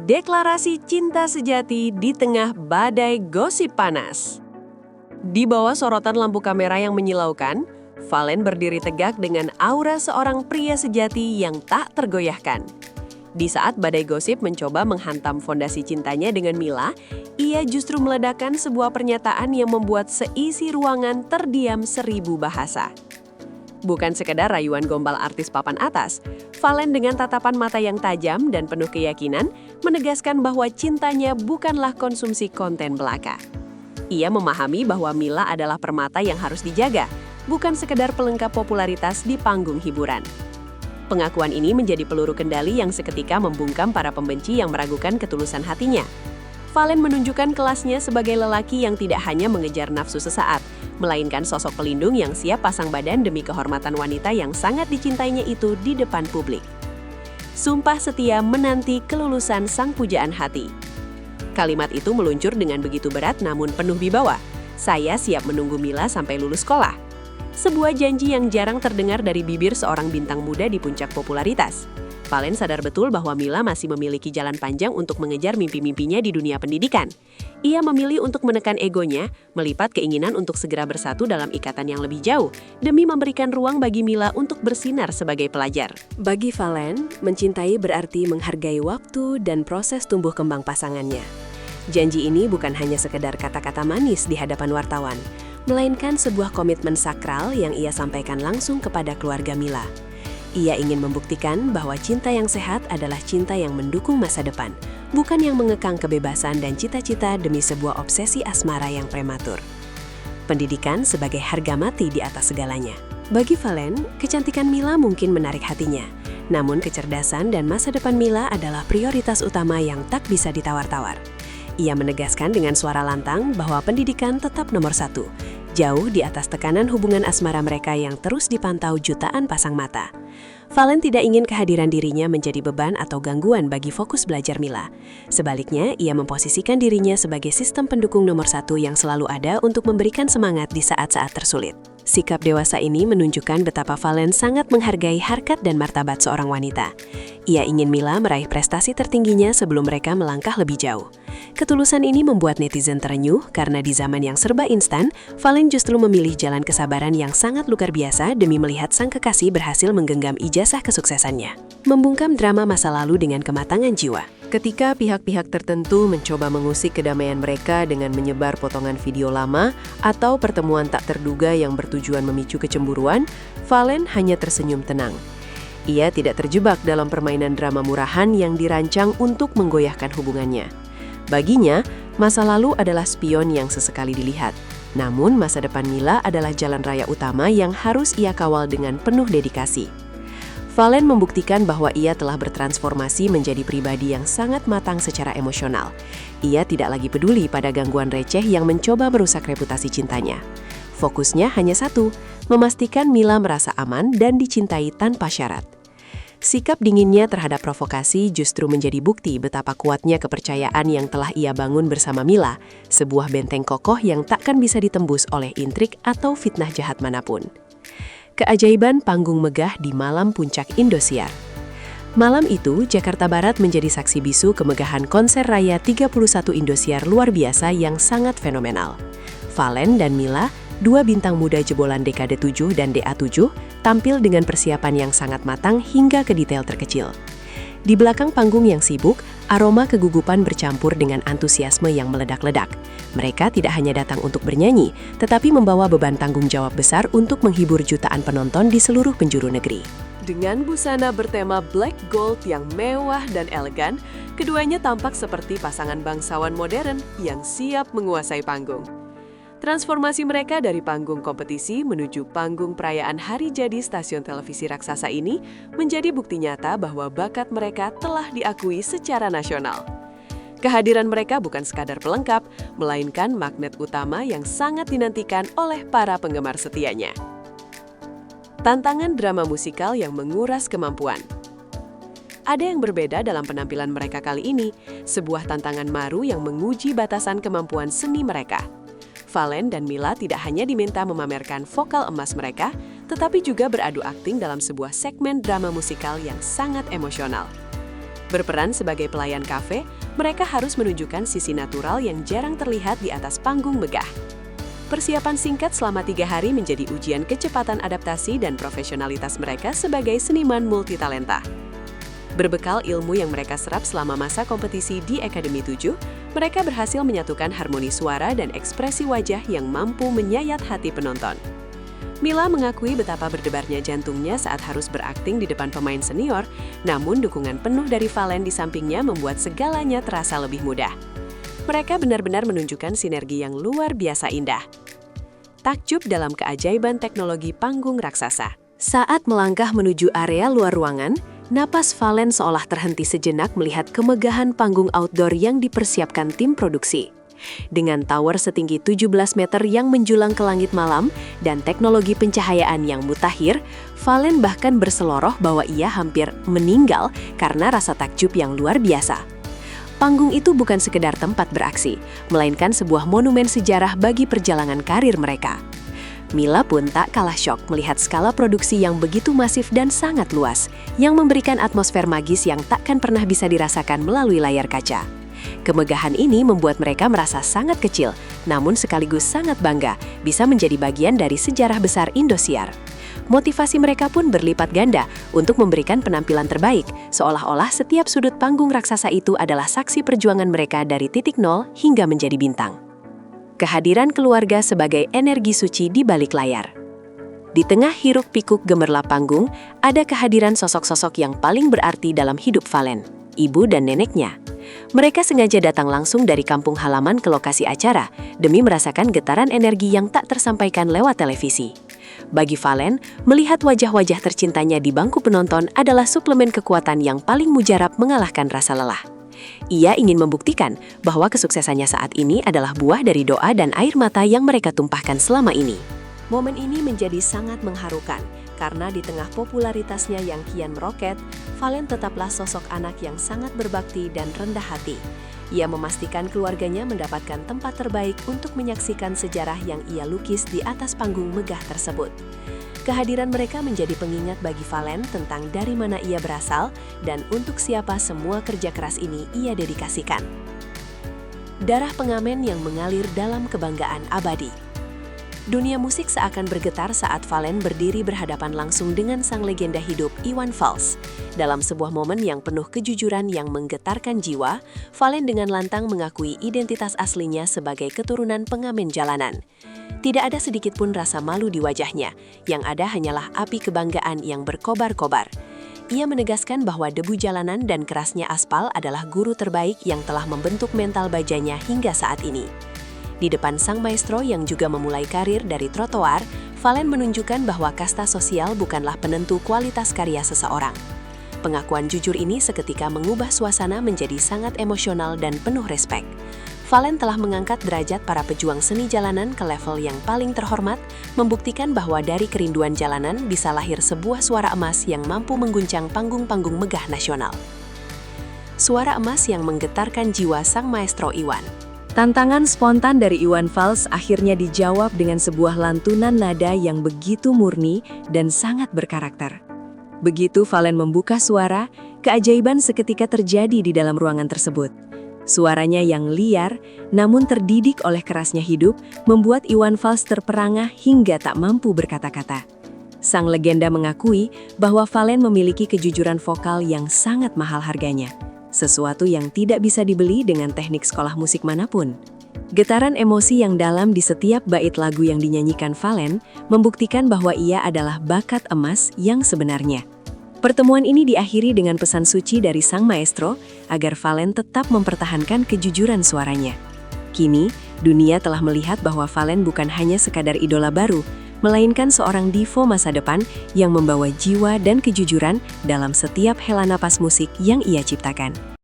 Deklarasi cinta sejati di tengah badai gosip panas. Di bawah sorotan lampu kamera yang menyilaukan, Valen berdiri tegak dengan aura seorang pria sejati yang tak tergoyahkan. Di saat badai gosip mencoba menghantam fondasi cintanya dengan Mila, ia justru meledakkan sebuah pernyataan yang membuat seisi ruangan terdiam 1000 bahasa. Bukan sekedar rayuan gombal artis papan atas, Valen dengan tatapan mata yang tajam dan penuh keyakinan menegaskan bahwa cintanya bukanlah konsumsi konten belaka. Ia memahami bahwa Mila adalah permata yang harus dijaga, bukan sekedar pelengkap popularitas di panggung hiburan. Pengakuan ini menjadi peluru kendali yang seketika membungkam para pembenci yang meragukan ketulusan hatinya. Valen menunjukkan kelasnya sebagai lelaki yang tidak hanya mengejar nafsu sesaat, melainkan sosok pelindung yang siap pasang badan demi kehormatan wanita yang sangat dicintainya itu di depan publik. Sumpah setia menanti kelulusan sang pujaan hati. Kalimat itu meluncur dengan begitu berat namun penuh wibawa. Saya siap menunggu Mila sampai lulus sekolah. Sebuah janji yang jarang terdengar dari bibir seorang bintang muda di puncak popularitas. Valen sadar betul bahwa Mila masih memiliki jalan panjang untuk mengejar mimpi-mimpinya di dunia pendidikan. Ia memilih untuk menekan egonya, melipat keinginan untuk segera bersatu dalam ikatan yang lebih jauh, demi memberikan ruang bagi Mila untuk bersinar sebagai pelajar. Bagi Valen, mencintai berarti menghargai waktu dan proses tumbuh kembang pasangannya. Janji ini bukan hanya sekedar kata-kata manis di hadapan wartawan, melainkan sebuah komitmen sakral yang ia sampaikan langsung kepada keluarga Mila. Ia ingin membuktikan bahwa cinta yang sehat adalah cinta yang mendukung masa depan, bukan yang mengekang kebebasan dan cita-cita demi sebuah obsesi asmara yang prematur. Pendidikan sebagai harga mati di atas segalanya. Bagi Valen, kecantikan Mila mungkin menarik hatinya, namun kecerdasan dan masa depan Mila adalah prioritas utama yang tak bisa ditawar-tawar. Ia menegaskan dengan suara lantang bahwa pendidikan tetap nomor satu, jauh di atas tekanan hubungan asmara mereka yang terus dipantau jutaan pasang mata. Valen tidak ingin kehadiran dirinya menjadi beban atau gangguan bagi fokus belajar Mila. Sebaliknya, ia memposisikan dirinya sebagai sistem pendukung nomor satu yang selalu ada untuk memberikan semangat di saat-saat tersulit. Sikap dewasa ini menunjukkan betapa Valen sangat menghargai harkat dan martabat seorang wanita. Ia ingin Mila meraih prestasi tertingginya sebelum mereka melangkah lebih jauh. Ketulusan ini membuat netizen terenyuh karena di zaman yang serba instan, Valen justru memilih jalan kesabaran yang sangat luar biasa demi melihat sang kekasih berhasil menggenggam ijazah kesuksesannya. Membungkam drama masa lalu dengan kematangan jiwa. Ketika pihak-pihak tertentu mencoba mengusik kedamaian mereka dengan menyebar potongan video lama atau pertemuan tak terduga yang bertujuan memicu kecemburuan, Valen hanya tersenyum tenang. Ia tidak terjebak dalam permainan drama murahan yang dirancang untuk menggoyahkan hubungannya. Baginya, masa lalu adalah spion yang sesekali dilihat. Namun, masa depan Mila adalah jalan raya utama yang harus ia kawal dengan penuh dedikasi. Valen membuktikan bahwa ia telah bertransformasi menjadi pribadi yang sangat matang secara emosional. Ia tidak lagi peduli pada gangguan receh yang mencoba merusak reputasi cintanya. Fokusnya hanya satu, memastikan Mila merasa aman dan dicintai tanpa syarat. Sikap dinginnya terhadap provokasi justru menjadi bukti betapa kuatnya kepercayaan yang telah ia bangun bersama Mila, sebuah benteng kokoh yang takkan bisa ditembus oleh intrik atau fitnah jahat manapun. Keajaiban panggung megah di malam puncak Indosiar. Malam itu, Jakarta Barat menjadi saksi bisu kemegahan konser raya 31 Indosiar luar biasa yang sangat fenomenal. Valen dan Mila, dua bintang muda jebolan dekade 7 dan DA7, tampil dengan persiapan yang sangat matang hingga ke detail terkecil. Di belakang panggung yang sibuk, aroma kegugupan bercampur dengan antusiasme yang meledak-ledak. Mereka tidak hanya datang untuk bernyanyi, tetapi membawa beban tanggung jawab besar untuk menghibur jutaan penonton di seluruh penjuru negeri. Dengan busana bertema black gold yang mewah dan elegan, keduanya tampak seperti pasangan bangsawan modern yang siap menguasai panggung. Transformasi mereka dari panggung kompetisi menuju panggung perayaan hari jadi stasiun televisi raksasa ini menjadi bukti nyata bahwa bakat mereka telah diakui secara nasional. Kehadiran mereka bukan sekadar pelengkap, melainkan magnet utama yang sangat dinantikan oleh para penggemar setianya. Tantangan drama musikal yang menguras kemampuan. Ada yang berbeda dalam penampilan mereka kali ini, sebuah tantangan baru yang menguji batasan kemampuan seni mereka. Valen dan Mila tidak hanya diminta memamerkan vokal emas mereka, tetapi juga beradu akting dalam sebuah segmen drama musikal yang sangat emosional. Berperan sebagai pelayan kafe, mereka harus menunjukkan sisi natural yang jarang terlihat di atas panggung megah. Persiapan singkat selama 3 hari menjadi ujian kecepatan adaptasi dan profesionalitas mereka sebagai seniman multitalenta. Berbekal ilmu yang mereka serap selama masa kompetisi di Akademi 7, mereka berhasil menyatukan harmoni suara dan ekspresi wajah yang mampu menyayat hati penonton. Mila mengakui betapa berdebarnya jantungnya saat harus berakting di depan pemain senior, namun dukungan penuh dari Valen di sampingnya membuat segalanya terasa lebih mudah. Mereka benar-benar menunjukkan sinergi yang luar biasa indah. Takjub dalam keajaiban teknologi panggung raksasa. Saat melangkah menuju area luar ruangan, napas Valen seolah terhenti sejenak melihat kemegahan panggung outdoor yang dipersiapkan tim produksi. Dengan tower setinggi 17 meter yang menjulang ke langit malam dan teknologi pencahayaan yang mutakhir, Valen bahkan berseloroh bahwa ia hampir meninggal karena rasa takjub yang luar biasa. Panggung itu bukan sekedar tempat beraksi, melainkan sebuah monumen sejarah bagi perjalanan karir mereka. Mila pun tak kalah syok melihat skala produksi yang begitu masif dan sangat luas, yang memberikan atmosfer magis yang takkan pernah bisa dirasakan melalui layar kaca. Kemegahan ini membuat mereka merasa sangat kecil, namun sekaligus sangat bangga bisa menjadi bagian dari sejarah besar Indosiar. Motivasi mereka pun berlipat ganda untuk memberikan penampilan terbaik, seolah-olah setiap sudut panggung raksasa itu adalah saksi perjuangan mereka dari titik nol hingga menjadi bintang. Kehadiran keluarga sebagai energi suci di balik layar. Di tengah hiruk-pikuk gemerlap panggung, ada kehadiran sosok-sosok yang paling berarti dalam hidup Valen, ibu dan neneknya. Mereka sengaja datang langsung dari kampung halaman ke lokasi acara demi merasakan getaran energi yang tak tersampaikan lewat televisi. Bagi Valen, melihat wajah-wajah tercintanya di bangku penonton adalah suplemen kekuatan yang paling mujarab mengalahkan rasa lelah. Ia ingin membuktikan bahwa kesuksesannya saat ini adalah buah dari doa dan air mata yang mereka tumpahkan selama ini. Momen ini menjadi sangat mengharukan, karena di tengah popularitasnya yang kian meroket, Valen tetaplah sosok anak yang sangat berbakti dan rendah hati. Ia memastikan keluarganya mendapatkan tempat terbaik untuk menyaksikan sejarah yang ia lukis di atas panggung megah tersebut. Kehadiran mereka menjadi pengingat bagi Valen tentang dari mana ia berasal dan untuk siapa semua kerja keras ini ia dedikasikan. Darah pengamen yang mengalir dalam kebanggaan abadi. Dunia musik seakan bergetar saat Valen berdiri berhadapan langsung dengan sang legenda hidup Iwan Fals. Dalam sebuah momen yang penuh kejujuran yang menggetarkan jiwa, Valen dengan lantang mengakui identitas aslinya sebagai keturunan pengamen jalanan. Tidak ada sedikit pun rasa malu di wajahnya, yang ada hanyalah api kebanggaan yang berkobar-kobar. Ia menegaskan bahwa debu jalanan dan kerasnya aspal adalah guru terbaik yang telah membentuk mental bajanya hingga saat ini. Di depan sang maestro yang juga memulai karir dari trotoar, Valen menunjukkan bahwa kasta sosial bukanlah penentu kualitas karya seseorang. Pengakuan jujur ini seketika mengubah suasana menjadi sangat emosional dan penuh respek. Valen telah mengangkat derajat para pejuang seni jalanan ke level yang paling terhormat, membuktikan bahwa dari kerinduan jalanan bisa lahir sebuah suara emas yang mampu mengguncang panggung-panggung megah nasional. Suara emas yang menggetarkan jiwa sang maestro Iwan. Tantangan spontan dari Iwan Fals akhirnya dijawab dengan sebuah lantunan nada yang begitu murni dan sangat berkarakter. Begitu Valen membuka suara, keajaiban seketika terjadi di dalam ruangan tersebut. Suaranya yang liar, namun terdidik oleh kerasnya hidup, membuat Iwan Fals terperangah hingga tak mampu berkata-kata. Sang legenda mengakui bahwa Valen memiliki kejujuran vokal yang sangat mahal harganya. Sesuatu yang tidak bisa dibeli dengan teknik sekolah musik manapun. Getaran emosi yang dalam di setiap bait lagu yang dinyanyikan Valen membuktikan bahwa ia adalah bakat emas yang sebenarnya. Pertemuan ini diakhiri dengan pesan suci dari sang maestro agar Valen tetap mempertahankan kejujuran suaranya. Kini, dunia telah melihat bahwa Valen bukan hanya sekadar idola baru, melainkan seorang divo masa depan yang membawa jiwa dan kejujuran dalam setiap hela napas musik yang ia ciptakan.